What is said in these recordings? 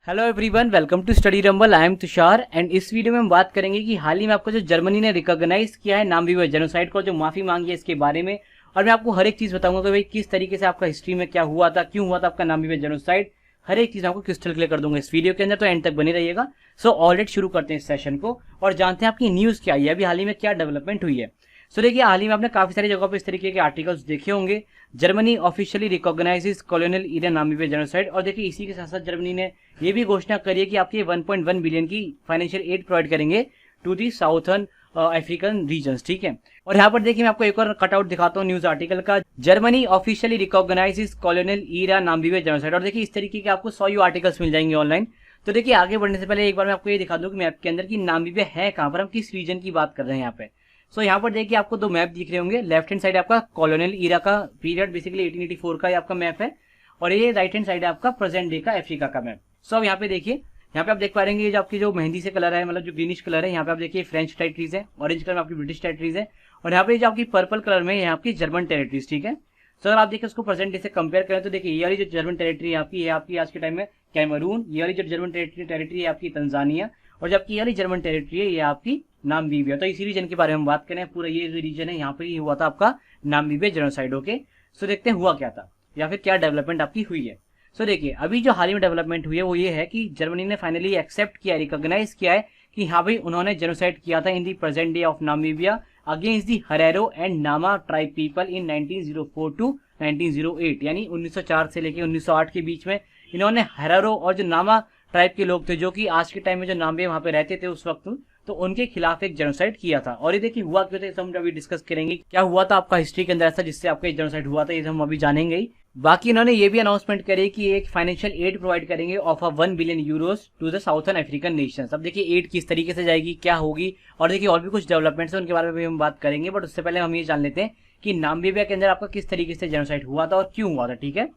Hello everyone, welcome to study rumble. I am Tushar and इस video में हम बात करेंगे कि हाल ही में आपको जो जर्मनी ने रिकॉग्नाइज किया है नामवीवर जेनोसाइड को, जो माफी मांगी है इसके बारे में। और मैं आपको हर एक चीज बताऊंगा कि भाई किस तरीके से आपका हिस्ट्री में क्या हुआ था, क्यों हुआ था आपका नामवीवर जेनोसाइड। हर एक चीज आपको क्रिस्टल क्लियर कर दूंगा इस वीडियो के अंदर, तो एंड तक बने रहिएगा। सो ऑलरेडी शुरू करते हैं इस सेशन को और जानते हैं आपकी न्यूज क्या है, अभी हाल ही में क्या डेवलपमेंट हुई है। सो देखिए, हाल ही में आपने काफी सारी जगहों पर इस तरीके के आर्टिकल्स देखे होंगे। Germany officially recognises colonial era Namibia genocide. और देखिए, इसी के साथ साथ जर्मनी ने ये भी घोषणा करी है कि आपके 1.1 बिलियन की फाइनेंशियल एड प्रोवाइड करेंगे to the southern African regions. ठीक है, और यहाँ पर देखिए मैं आपको एक और कटआउट दिखाता हूँ न्यूज आर्टिकल का। Germany officially recognises colonial era Namibia genocide. और देखिए, इस तरीके के आपको 100 आर्टिकल्स मिल जाएंगे ऑनलाइन। तो देखिए, आगे बढ़ने से पहले एक बार मैं आपको ये दिखा दूं कि मैप के अंदर की नामवीवर है कहाँ पर, हम किस रीजन की बात कर रहे हैं यहाँ पे। सो यहाँ पर देखिए आपको दो मैप दिख रहे होंगे। लेफ्ट हैंड साइड आपका कॉलोनियल एरा का पीरियड, बेसिकली 1884 का आपका मैप है, और ये राइट हैंड साइड है आपका प्रेजेंट डे का अफ्रीका का मैप। सो अब यहाँ पे देखिए, यहाँ पे आप देख पा रहे हैं ये जो आपकी जो मेहंदी से कलर है, मतलब जो ग्रीनिश कलर है, यहाँ पे आप देखिए फ्रेंच टेरिटरीज है, ऑरेंज कलर में आपकी ब्रिटिश टेरिटरीज है, और यहाँ पे जो आपकी पर्पल कलर में यहाँ आपकी जर्मन टेरिटरीज। ठीक है, सो अगर आप देखिए उसको प्रेजेंट डे से कंपेयर करें तो देखिए ये वाली जो जर्मन टेरिटरी है आपकी आज के टाइम में कैमरून, ये वाली जो जर्मन टेरिटरी है आपकी तंजानिया, और जबकि ये वाली जर्मन टेरिटरी है ये आपकी नामवीवर। तो इसी रीजन के बारे में हम बात करें, पूरा ये जो रीजन है यहाँ पे ही हुआ था आपका नामवीवर जेनोसाइड। ओके, सो देखते हैं हुआ क्या था या फिर क्या डेवलपमेंट आपकी हुई है। सो देखिए, अभी जो हाल ही में डेवलपमेंट हुई है वो ये है कि जर्मनी ने फाइनली एक्सेप्ट किया, रिकॉग्नाइज किया है कि हाँ भाई उन्होंने जेनोसाइड किया था in the present day of Namibia against the Herero and Nama tribe people in 1904 to 1908, यानी 1904 से लेकर 1908 के बीच में इन्होंने हरेरो और जो नामा ट्राइब के लोग थे, जो कि आज के टाइम में जो नामीबिया वहां पे रहते थे उस वक्त, तो उनके खिलाफ एक जेनोसाइड किया था। और ये देखिए हुआ क्यों था, हम अभी डिस्कस करेंगे क्या हुआ था आपका हिस्ट्री के अंदर ऐसा जिससे आपका जेनोसाइड हुआ था, ये हम अभी जानेंगे ही। बाकी इन्होंने ये भी अनाउंसमेंट करी कि एक फाइनेंशियल एड प्रोवाइड करेंगे of 1 billion euros to the southern African nations. अब देखिए एड किस तरीके से जाएगी, क्या होगी, और देखिए और भी कुछ डेवलपमेंट्स है उनके बारे में भी हम बात करेंगे। बट उससे पहले हम ये जान लेते हैं कि नामीबिया के अंदर आपका किस तरीके से जेनोसाइड हुआ था और क्यों हुआ था। ठीक है,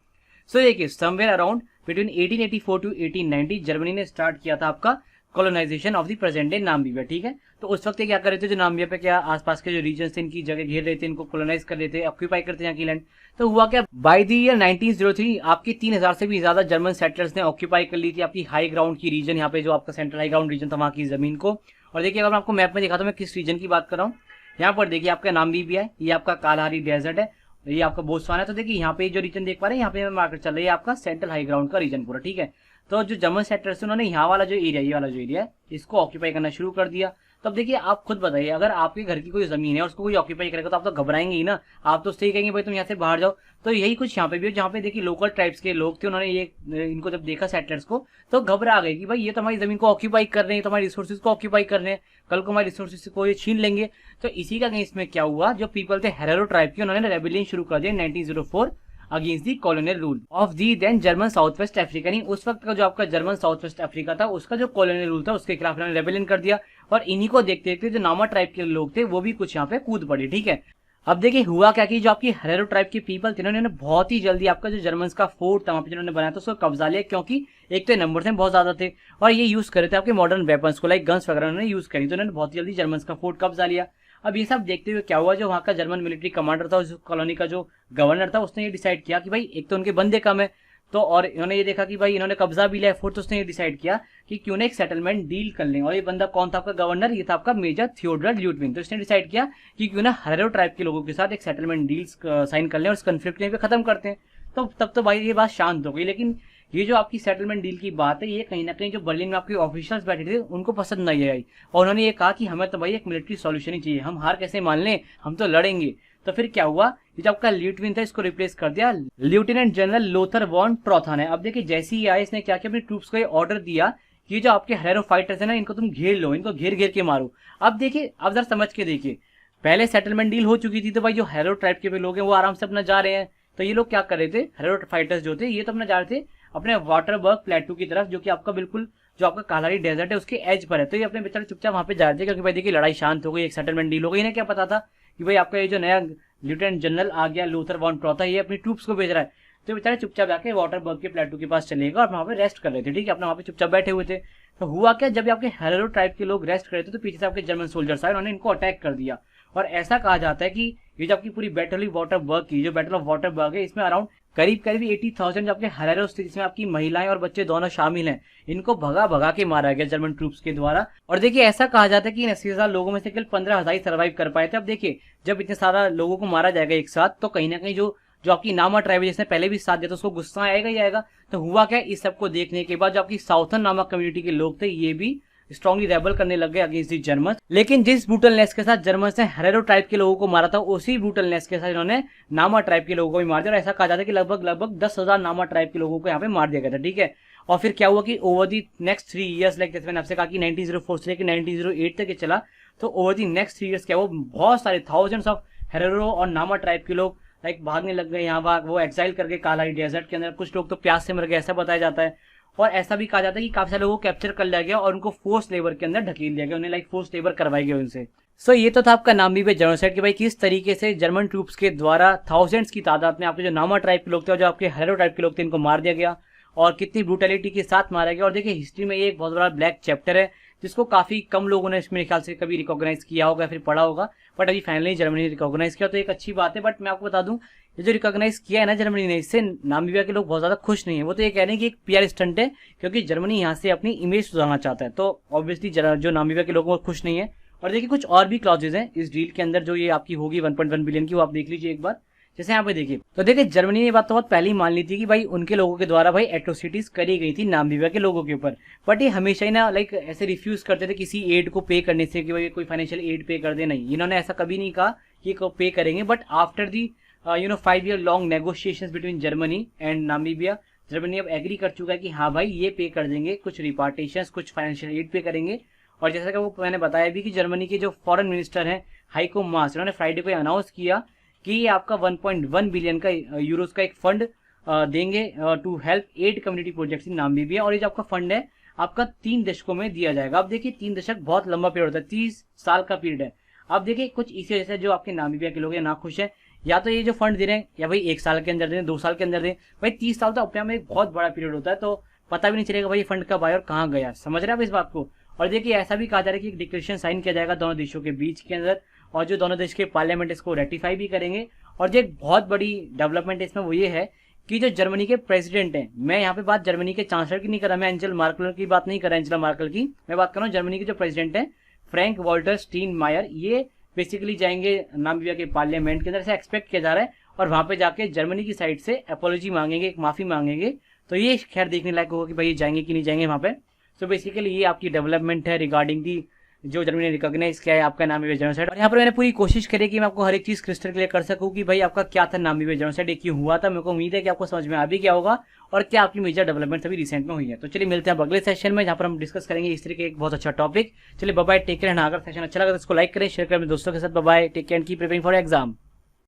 सो देखिए somewhere around between 1884 to 1890 Germany ने स्टार्ट किया था आपका colonisation of the present day Namibia. ठीक है, तो उस वक्त क्या कर रहे थे, जो नामीबिया पे क्या आसपास के जो रीजन थे इनकी जगह घेर रहे थे, इनको कॉलोनाइज कर रहे थे, ऑक्यूपाई करते यहाँ की लैंड। तो हुआ क्या, बाय द ईयर 1903 आपकी 3000 से भी ज्यादा जर्मन सेटलर्स ने ऑक्यूपाई कर ली थी आपकी हाई ग्राउंड की रीजन, यहाँ पे जो आपका सेंट्रल हाई ग्राउंड रीजन था वहां की जमीन को। और देखिए अगर मैं आपको मैप में दिखाता हूँ मैं किस रीजन की बात कर रहा हूँ, यहाँ पर देखिए आपका नामीबिया है, ये आपका कालाहारी डेजर्ट है, ये आपका बोत्सवाना है। तो देखिए यहाँ पे जो रीजन देख पा रहे हैं, यहाँ पे मार्केट चल रही है आपका सेंट्रल हाई ग्राउंड का रीजन पूरा। ठीक है, तो जो जर्मन सेटलर्स उन्होंने यहाँ वाला जो एरिया, ये वाला जो एरिया है, इसको ऑक्यूपाई करना शुरू कर दिया। तो अब देखिए आप खुद बताइए, अगर आपके घर की कोई जमीन है और उसको कोई ऑक्यूपाई करेगा तो आप तो घबराएंगे ही ना, आप तो उससे ही कहेंगे भाई तुम यहाँ से बाहर जाओ। तो यही कुछ यहाँ पे भी है, जहाँ पे देखिए लोकल ट्राइब्स के लोग थे, उन्होंने ये इनको जब देखा सेटलर्स को तो घबरा गए कि भाई ये तो हमारी जमीन को ऑक्यूपाई कर रहे हैं, तो हमारी रिसोर्सेज को ऑक्यूपाई कर रहे हैं, कल को हमारे रिसोर्सेज को ये छीन लेंगे। तो इसी का अगेंस्ट में क्या हुआ, जो पीपल थे हेरेरो ट्राइब के, उन्होंने रेबेलियन शुरू कर दिया 1904 against the colonial rule of the then German South West Africa. नहीं, उस वक्त का जो आपका जर्मन साउथ वेस्ट अफ्रीका था उसका जो कॉलोनियल रूल था उसके खिलाफ इन्होंने रेबेलियन कर दिया। और इन्हीं को देखते देखते जो नामा ट्राइब के लोग थे वो भी कुछ यहाँ पे कूद पड़े। ठीक है, अब देखिए हुआ क्या कि जो आपकी हेरेरो ट्राइब के पीपल थे उन्होंने बहुत ही जल्दी आपका जो जर्मन का फोर्ट था वहां पे जिन्होंने बनाया था उसको कब्जा लिया, क्योंकि एक तो नंबर में बहुत ज्यादा थे और ये यूज कर रहे थे आपके मॉडर्न वेपन्स को, लाइक गन्स वगैरह उन्होंने यूज करी, तो उन्होंने बहुत जल्दी जर्मन का फोर्ट कब्जा लिया। अब ये सब देखते हुए क्या हुआ, जो वहाँ का जर्मन मिलिट्री कमांडर था, उस कॉलोनी का जो गवर्नर था, उसने ये डिसाइड किया कि भाई एक तो उनके बंदे कम है, तो और इन्होंने ये देखा कि भाई इन्होंने कब्जा भी लिया फोर्ट, तो उसने ये डिसाइड किया कि क्यों ना एक सेटलमेंट डील कर लें। और ये बंदा कौन था आपका गवर्नर, ये था आपका मेजर थियोडर ल्यूटविन। तो इसने डिसाइड किया कि क्यों ना हेरेरो ट्राइब के लोगों के साथ एक सेटलमेंट डील साइन कर लें और इस कन्फ्लिक्ट पे खत्म करते हैं। तो तब तो भाई ये बात शांत हो गई। लेकिन ये जो आपकी सेटलमेंट डील की बात है, ये कहीं ना कहीं जो बर्लिन में आपके ऑफिशियल्स बैठे थे उनको पसंद नहीं आई, और उन्होंने ये कहा कि हमें तो भाई एक मिलिट्री सॉल्यूशन ही चाहिए, हम हार कैसे मान लें, हम तो लड़ेंगे। तो फिर क्या हुआ, ये जो आपका ल्यूटविन था इसको रिप्लेस कर दिया लेफ्टिनेंट जनरल लोथर वॉन ट्रॉथा ने। अब देखिए जैसे ही आए इसने क्या किया, अपने ट्रूप्स को ऑर्डर दिया कि जो आपके हेरेरो फाइटर्स है ना, इनको तुम घेर लो, इनको घेर घेर के मारो। अब देखिए, अब जरा समझ के देखिए, पहले सेटलमेंट डील हो चुकी थी, तो भाई जो हेरेरो ट्राइब के भी लोग हैं वो आराम से अपना जा रहे हैं। तो ये लोग क्या कर रहे थे, हेरेरो फाइटर्स जो थे ये तो अपना जा रहे थे अपने वाटरबर्ग प्लेटू की तरफ, जो कि आपका बिल्कुल जो आपका कालारी डेजर्ट है उसके एज पर है। तो ये अपने बेचारे चुपचाप वहां पे जा रहे थे, क्योंकि भाई देखिए लड़ाई शांत हो गई, एक सेटलमेंट डील हो गई। इन्हें क्या पता था कि भाई आपका ये जो नया लेफ्टिनेंट जनरल आ गया लूथर वॉन ट्रॉथा, ये अपनी ट्रूप्स को भेज रहा है। तो बेचारे चुपचाप जाके वाटरबर्ग के प्लेटू के पास चलेगा और वहां पे रेस्ट कर रहे थे। ठीक है, अपना वहां पे चुपचाप बैठे हुए थे। तो हुआ क्या, जब आपके हेरेरो ट्राइब के लोग रेस्ट कर रहे थे तो पीछे से आपके जर्मन सोल्जर्स आए, उन्होंने इनको अटैक कर दिया। और ऐसा कहा जाता है कि ये जो आपकी पूरी बैटल ऑफ वाटरबर्ग की जो बैटल ऑफ वाटरबर्ग है, इसमें अराउंड करीब करीब 80,000 जो आपके हरेरो स्थित, जिसमें आपकी महिलाएं और बच्चे दोनों शामिल हैं, इनको भगा भगा के मारा गया जर्मन ट्रूप्स के द्वारा। और देखिए ऐसा कहा जाता है कि इन 80,000 लोगों में से केवल 15,000 ही सर्वाइव कर पाए थे। अब देखिए जब इतने सारा लोगों को मारा जाएगा एक साथ, तो कहीं ना कहीं जो जो आपकी नामा ट्राइब है जिसने पहले भी साथ दिया था, उसको गुस्सा आएगा ही आएगा। तो हुआ क्या, इस सबको देखने के बाद जो आपकी साउथर्न नामा कम्युनिटी के लोग थे, ये भी स्ट्रांगली रेबल करने लग गए अगेंस्ट दी जर्मन। लेकिन जिस ब्रूटलनेस के साथ जर्मन ने हेरेरो ट्राइब के लोगों को मारा था, उसी ब्रूटलनेस के साथ इन्होंने नामा ट्राइब के लोगों को भी मार दिया। और ऐसा कहा जाता है कि लगभग 10,000 नामा ट्राइब के लोगों को यहाँ पे मार दिया गया था, ठीक है। और फिर क्या हुआ कि over the next 3 years, like जैसे मैंने आपसे कहा कि 1904 से लेकर 1908 तक चला, तो ओवर दी नेक्स्ट 3 ईयर्स क्या हुआ, बहुत सारे थाउजेंड्स ऑफ हेरेरो और नामा ट्राइब के लोग लाइक भागने लग गए यहाँ वहाँ, वो एक्साइल करके कालाई डेजर्ट के अंदर। कुछ लोग तो प्यास से मर गए, ऐसा बताया जाता है। और ऐसा भी कहा जाता है कि काफी सारे लोगों को कैप्चर कर लिया गया और उनको फोर्स लेबर के अंदर ढकेल दिया गया, उन्हें लाइक फोर्स लेबर करवाई गई उनसे। सो ये तो था आपका नामीबिया जेनोसाइड कि भाई किस तरीके से जर्मन ट्रूप्स के द्वारा थाउजेंड्स की तादाद में आपके जो नामा ट्राइब के लोग थे और जो आपके हेरेरो ट्राइब के लोग थे, इनको मार दिया गया और कितनी ब्रूटैलिटी के साथ मारा गया। और देखिए हिस्ट्री में ये एक बहुत बड़ा ब्लैक चैप्टर है जिसको काफी कम लोगों ने इसमें ख्याल से कभी रिकॉग्नाइज किया होगा, फिर पढ़ा होगा, बट अभी फाइनली जर्मनी ने रिकॉग्नाइज किया, तो एक अच्छी बात है। बट मैं आपको बता दूं, ये जो रिकॉग्नाइज किया है ना जर्मनी ने, इससे नामीबिया के लोग बहुत ज्यादा खुश नहीं है। वो तो ये कह रहे हैं कि एक पीआर स्टंट है, क्योंकि जर्मनी यहाँ से अपनी इमेज सुधारना चाहता है। तो ऑब्वियसली जो नामीबिया के लोग वो खुश नहीं है। और देखिए कुछ और भी क्लॉजेज हैं इस डील के अंदर, जो ये आपकी होगी 1.1 बिलियन की, वो आप देख लीजिए एक बार। जैसे यहाँ पे देखिए, तो देखिए जर्मनी ने ये बात तो बहुत पहले ही मान ली थी कि भाई उनके लोगों के द्वारा भाई एट्रोसिटीज करी गई थी नामीबिया के लोगों के ऊपर। बट ये हमेशा ही ना लाइक ऐसे रिफ्यूज करते थे किसी एड को पे करने से, कि भाई कोई फाइनेंशियल एड पे कर दे। नहीं, इन्होंने ऐसा कभी नहीं कहा कि पे करेंगे। But after the 5 year long negotiations between Germany and Namibia, Germany अब एग्री कर चुका है कि हाँ भाई ये पे कर देंगे, कुछ रिपार्टेशंस, कुछ फाइनेंशियल एड पे करेंगे। और जैसा कि वो मैंने बताया भी कि जर्मनी के जो फॉरेन मिनिस्टर हैं हाइको मास, उन्होंने फ्राइडे को अनाउंस किया कि ये आपका 1.1 बिलियन का यूरोस का एक फंड देंगे to help 8 community projects in Namibia. और ये जो आपका फंड है आपका 3 दशकों में दिया जाएगा। अब देखिए 3 दशक बहुत लंबा पीरियड होता है, 30 साल का पीरियड है। अब देखिए कुछ इसी वजह से जो आपके नामीबिया के लोग हैं ना खुश है, या तो ये जो फंड दे रहे हैं या भाई 1 साल के अंदर दें, 2 साल के अंदर दें। भाई 30 साल तो अपने में एक बहुत बड़ा पीरियड होता है, तो पता भी नहीं चलेगा भाई फंड कब आया और कहाँ गया। समझ रहे हैं आप इस बात को। और देखिए ऐसा भी कहा जा रहा है कि एक डिक्लेरेशन साइन किया जाएगा दोनों देशों के बीच के अंदर, और जो दोनों देश के पार्लियामेंट इसको रेटिफाई भी करेंगे। और जो एक बहुत बड़ी डेवलपमेंट इसमें वो ये है कि जो जर्मनी के प्रेसिडेंट हैं, मैं यहाँ पे बात जर्मनी के चांसलर की नहीं कर रहा, मैं एंजेला मार्केल की बात नहीं कर रहा, एंजेला मार्केल की मैं बात कर रहा हूँ। जर्मनी के जो प्रेसिडेंट हैं फ्रैंक वॉल्टर स्टीनमायर, ये बेसिकली जाएंगे नामीबिया के पार्लियामेंट के अंदर, ऐसा एक्सपेक्ट किया जा रहा है। और वहां पे जाके जर्मनी की साइड से अपॉलॉजी मांगेंगे, एक माफी मांगेंगे। तो ये खैर देखने लायक होगा कि भाई ये जाएंगे कि नहीं जाएंगे वहां पे। तो बेसिकली ये आपकी डेवलपमेंट है रिगार्डिंग दी जो जर्मनी ने रिकॉग्नाइज किया है आपका नामीबिया जेनोसाइड। और यहाँ पर मैंने पूरी कोशिश करी कि मैं आपको हर एक चीज क्रिस्टल क्लियर कर सकूं कि भाई आपका क्या था नामीबिया जेनोसाइड, ये क्यों हुआ था। मेरे को उम्मीद है कि आपको समझ में आ भी गया होगा और क्या आपकी मेजर डेवलपमेंट अभी रिसेंट में हुई है। तो चलिए मिलते हैं अगले सेशन में, जहाँ पर हम डिस्कस करेंगे इस तरीके एक बहुत अच्छा टॉपिक। चलिए बाय बाय, टेक केयर। अगर सेशन अच्छा लगा तो इसको लाइक करें, शेयर करें अपने दोस्तों के साथ। Bye bye, take care and keep preparing for exam.